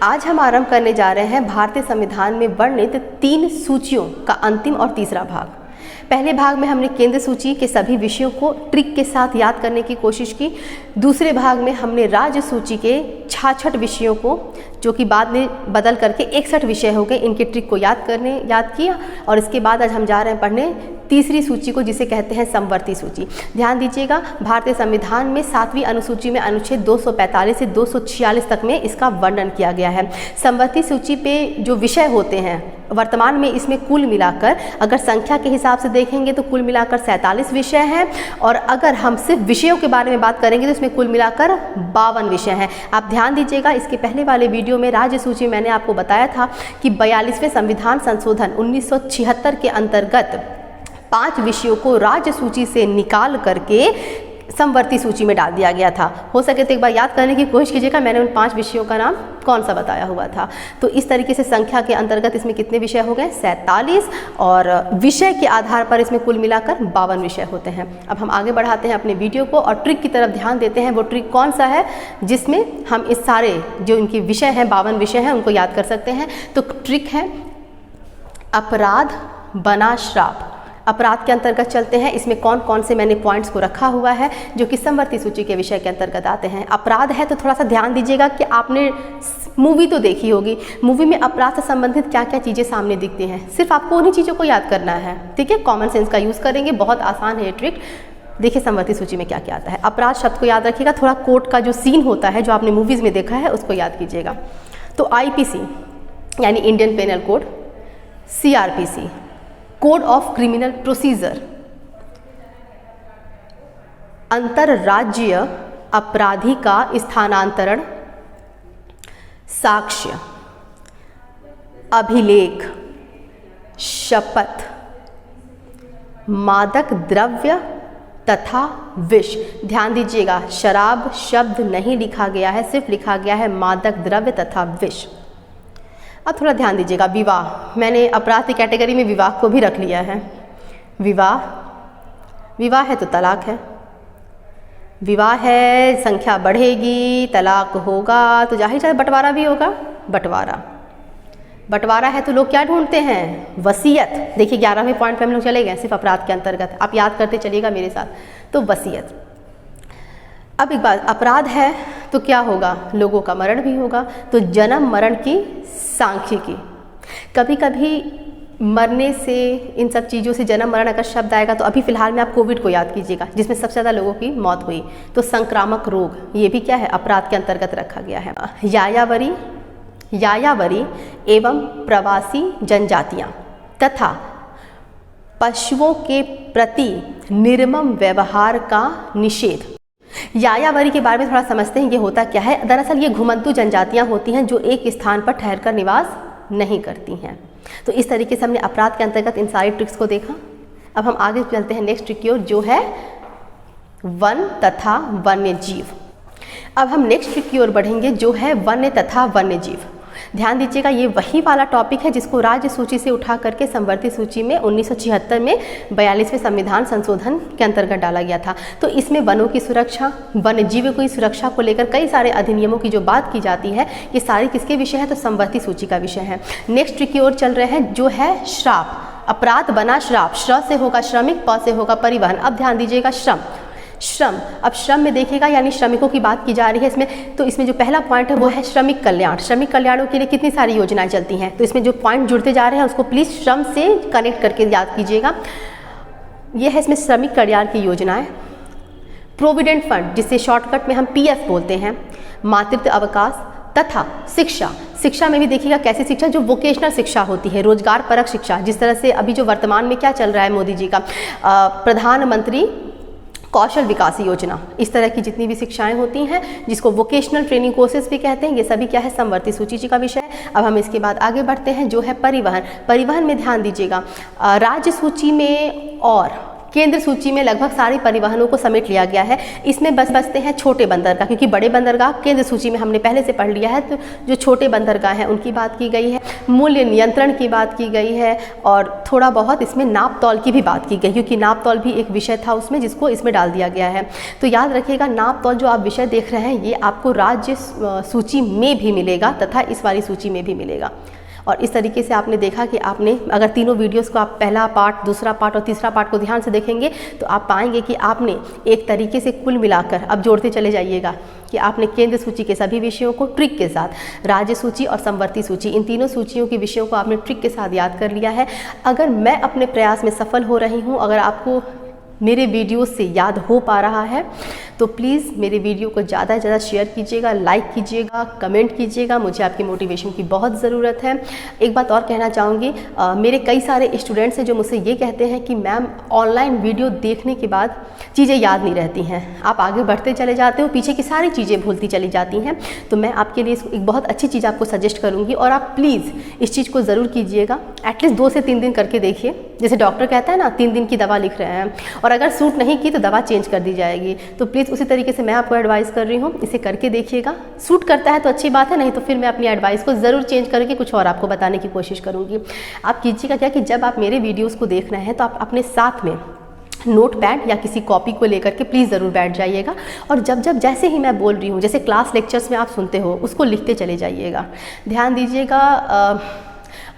आज हम आरंभ करने जा रहे हैं भारतीय संविधान में वर्णित 3 सूचियों का अंतिम और तीसरा भाग। पहले भाग में हमने केंद्र सूची के सभी विषयों को ट्रिक के साथ याद करने की कोशिश की। दूसरे भाग में हमने राज्य सूची के 66 विषयों को, जो कि बाद में बदल करके 61 विषय हो गए, इनके ट्रिक को याद किया। और इसके बाद आज हम जा रहे हैं पढ़ने तीसरी सूची को, जिसे कहते हैं समवर्ती सूची। ध्यान दीजिएगा, भारतीय संविधान में 7वीं अनुसूची में अनुच्छेद 245 से 246 तक में इसका वर्णन किया गया है। समवर्ती सूची पे जो विषय होते हैं वर्तमान में, इसमें कुल मिलाकर अगर संख्या के हिसाब से देखेंगे तो कुल मिलाकर 47 विषय हैं, और अगर हम सिर्फ विषयों के बारे में बात करेंगे तो इसमें कुल मिलाकर 52 विषय हैं। आप ध्यान दीजिएगा, इसके पहले वाले वीडियो में राज्य सूची मैंने आपको बताया था कि 42वें संविधान संशोधन 1976 के अंतर्गत 5 विषयों को राज्य सूची से निकाल करके समवर्ती सूची में डाल दिया गया था। हो सके तो एक बार याद करने की कोशिश कीजिएगा, मैंने उन 5 विषयों का नाम कौन सा बताया हुआ था। तो इस तरीके से संख्या के अंतर्गत इसमें कितने विषय हो गए? 47, और विषय के आधार पर इसमें कुल मिलाकर 52 विषय होते हैं। अब हम आगे बढ़ाते हैं अपने वीडियो को और ट्रिक की तरफ ध्यान देते हैं। वो ट्रिक कौन सा है जिसमें हम इस सारे जो इनके विषय हैं, 52 विषय हैं, उनको याद कर सकते हैं। तो ट्रिक है अपराध बना श्राप। अपराध के अंतर्गत चलते हैं। इसमें कौन कौन से मैंने पॉइंट्स को रखा हुआ है जो कि समवर्ती सूची के विषय के अंतर्गत आते हैं। अपराध है तो थोड़ा सा ध्यान दीजिएगा कि आपने मूवी तो देखी होगी, मूवी में अपराध से संबंधित क्या क्या चीज़ें सामने दिखती हैं, सिर्फ आपको उन्हीं चीज़ों को याद करना है। ठीक है, कॉमन सेंस का यूज़ करेंगे, बहुत आसान है ये ट्रिक। देखिए समवर्ती सूची में क्या क्या आता है। अपराध शब्द को याद रखिएगा, थोड़ा कोर्ट का जो सीन होता है जो आपने मूवीज़ में देखा है उसको याद कीजिएगा। तो IPC यानी Indian penal code, CRPC code of criminal procedure, अंतरराज्यीय अपराधी का स्थानांतरण, साक्ष्य, अभिलेख, शपथ, मादक द्रव्य तथा विष। ध्यान दीजिएगा, शराब शब्द नहीं लिखा गया है, सिर्फ लिखा गया है मादक द्रव्य तथा विष। अब थोड़ा ध्यान दीजिएगा, विवाह, मैंने अपराध की कैटेगरी में विवाह को भी रख लिया है। विवाह है तो तलाक है, विवाह है संख्या बढ़ेगी, तलाक होगा तो जाहिर है बंटवारा भी होगा। बंटवारा है तो लोग क्या ढूंढते हैं? वसीयत। देखिए 11वें पॉइंट पे हम लोग चले गए, सिर्फ अपराध के अंतर्गत, आप याद करते चलिएगा मेरे साथ। तो वसीयत। अब एक बात, अपराध है तो क्या होगा? लोगों का मरण भी होगा। तो जन्म मरण की सांख्यिकी। कभी कभी मरने से, इन सब चीज़ों से जन्म मरण अगर शब्द आएगा तो अभी फ़िलहाल में आप कोविड को याद कीजिएगा, जिसमें सबसे ज़्यादा लोगों की मौत हुई। तो संक्रामक रोग, ये भी क्या है? अपराध के अंतर्गत रखा गया है। यायावरी एवं प्रवासी जनजातियाँ तथा पशुओं के प्रति निर्मम व्यवहार का निषेध। यायावरी के बारे में थोड़ा समझते हैं, ये होता क्या है। दरअसल ये घुमंतु जनजातियां होती हैं जो एक स्थान पर ठहरकर निवास नहीं करती हैं। तो इस तरीके से हमने अपराध के अंतर्गत इन सारी ट्रिक्स को देखा। अब हम आगे चलते हैं नेक्स्ट ट्रिक की ओर, जो है वन तथा वन्य जीव। अब हम नेक्स्ट ट्रिक की ओर बढ़ेंगे, जो है वन्य तथा वन्य जीव। ध्यान दीजिएगा, ये वही वाला टॉपिक है जिसको राज्य सूची से उठा करके समवर्ती सूची में 1976 में 42वें संविधान संशोधन के अंतर्गत डाला गया था। तो इसमें वनों की सुरक्षा, वन्य जीवों की सुरक्षा को लेकर कई सारे अधिनियमों की जो बात की जाती है, ये सारी किसके विषय है? तो समवर्ती सूची का विषय है। नेक्स्ट ट्रिक की ओर चल रहे हैं, जो है श्राप। अपराध बना श्राप। श्र से होगा श्रमिक, प से होगा परिवहन। अब ध्यान दीजिएगा, श्रम। अब श्रम में देखिएगा, यानी श्रमिकों की बात की जा रही है इसमें। तो इसमें जो पहला पॉइंट है वो है श्रमिक कल्याण। श्रमिक कल्याणों के लिए कितनी सारी योजनाएं चलती हैं, तो इसमें जो पॉइंट जुड़ते जा रहे हैं उसको प्लीज़ श्रम से कनेक्ट करके याद कीजिएगा। ये है इसमें श्रमिक कल्याण की योजनाएं। प्रोविडेंट फंड, जिसे शॉर्टकट में हम PF बोलते हैं, मातृत्व अवकाश तथा शिक्षा में भी देखिएगा कैसी शिक्षा? जो वोकेशनल शिक्षा होती है, रोजगार परक शिक्षा। जिस तरह से अभी जो वर्तमान में क्या चल रहा है मोदी जी का, प्रधानमंत्री कौशल विकास योजना, इस तरह की जितनी भी शिक्षाएं होती हैं, जिसको वोकेशनल ट्रेनिंग कोर्सेज भी कहते हैं, ये सभी क्या है? समवर्ती सूची का विषय है। अब हम इसके बाद आगे बढ़ते हैं, जो है परिवहन। परिवहन में ध्यान दीजिएगा, राज्य सूची में और केंद्र सूची में लगभग सारे परिवहनों को समेट लिया गया है। इसमें बसते हैं छोटे बंदरगाह, क्योंकि बड़े बंदरगाह केंद्र सूची में हमने पहले से पढ़ लिया है। तो जो छोटे बंदरगाह हैं उनकी बात की गई है, मूल्य नियंत्रण की बात की गई है और थोड़ा बहुत इसमें नाप तौल की भी बात की गई, क्योंकि नाप तौल भी एक विषय था उसमें, जिसको इसमें डाल दिया गया है। तो याद रखिएगा, नाप तौल जो आप विषय देख रहे हैं ये आपको राज्य सूची में भी मिलेगा तथा इस वाली सूची में भी मिलेगा। और इस तरीके से आपने देखा कि आपने अगर तीनों वीडियोस को आप पहला पार्ट, दूसरा पार्ट और तीसरा पार्ट को ध्यान से देखेंगे तो आप पाएंगे कि आपने एक तरीके से कुल मिलाकर अब जोड़ते चले जाइएगा कि आपने केंद्र सूची के सभी विषयों को ट्रिक के साथ, राज्य सूची और समवर्ती सूची, इन तीनों सूचियों के विषयों को आपने ट्रिक के साथ याद कर लिया है। अगर मैं अपने प्रयास में सफल हो रही हूँ, अगर आपको मेरे वीडियो से याद हो पा रहा है तो प्लीज़ मेरे वीडियो को ज़्यादा से ज़्यादा शेयर कीजिएगा, लाइक कीजिएगा, कमेंट कीजिएगा, मुझे आपकी मोटिवेशन की बहुत ज़रूरत है। एक बात और कहना चाहूँगी, मेरे कई सारे स्टूडेंट्स हैं जो मुझसे ये कहते हैं कि मैम ऑनलाइन वीडियो देखने के बाद चीज़ें याद नहीं रहती हैं, आप आगे बढ़ते चले जाते हो, पीछे की सारी चीज़ें भूलती चली जाती हैं। तो मैं आपके लिए एक बहुत अच्छी चीज़ आपको सजेस्ट करूँगी और आप प्लीज़ इस चीज़ को ज़रूर कीजिएगा। एटलीस्ट 2 से 3 दिन करके देखिए। जैसे डॉक्टर कहता है ना, 3 दिन की दवा लिख रहे हैं और अगर सूट नहीं की तो दवा चेंज कर दी जाएगी। तो प्लीज़ उसी तरीके से मैं आपको एडवाइस कर रही हूँ, इसे करके देखिएगा। सूट करता है तो अच्छी बात है, नहीं तो फिर मैं अपनी एडवाइस को ज़रूर चेंज करके कुछ और आपको बताने की कोशिश करूँगी। आप कीजिएगा क्या कि जब आप मेरे वीडियोज़ को देख रहे हैं तो आप अपने साथ में नोट पैड या किसी कॉपी को लेकर के प्लीज़ ज़रूर बैठ जाइएगा और जब जैसे ही मैं बोल रही हूँ, जैसे क्लास लेक्चर्स में आप सुनते हो, उसको लिखते चले जाइएगा। ध्यान दीजिएगा,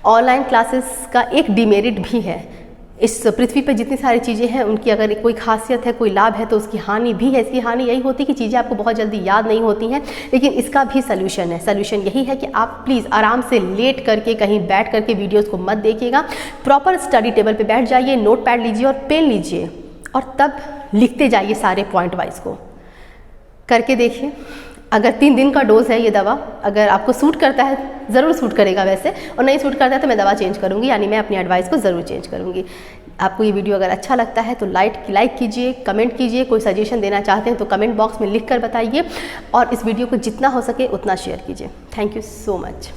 ऑनलाइन क्लासेस का एक डिमेरिट भी है। इस पृथ्वी पर जितनी सारी चीज़ें हैं उनकी अगर कोई खासियत है, कोई लाभ है, तो उसकी हानि भी है। इसकी हानि यही होती है कि चीज़ें आपको बहुत जल्दी याद नहीं होती हैं, लेकिन इसका भी सल्यूशन है। सल्यूशन यही है कि आप प्लीज़ आराम से लेट करके कहीं बैठ करके वीडियोस को मत देखिएगा, प्रॉपर स्टडी टेबल पे बैठ जाइए, नोट पैड लीजिए और पेन लीजिए और तब लिखते जाइए सारे पॉइंट वाइज को। करके देखिए, अगर 3 दिन का डोज है ये दवा, अगर आपको सूट करता है, ज़रूर सूट करेगा वैसे, और नहीं सूट करता है तो मैं दवा चेंज करूँगी, यानी मैं अपनी एडवाइस को ज़रूर चेंज करूँगी। आपको ये वीडियो अगर अच्छा लगता है तो लाइक कीजिए, कमेंट कीजिए, कोई सजेशन देना चाहते हैं तो कमेंट बॉक्स में लिख कर बताइए और इस वीडियो को जितना हो सके उतना शेयर कीजिए। Thank you so much.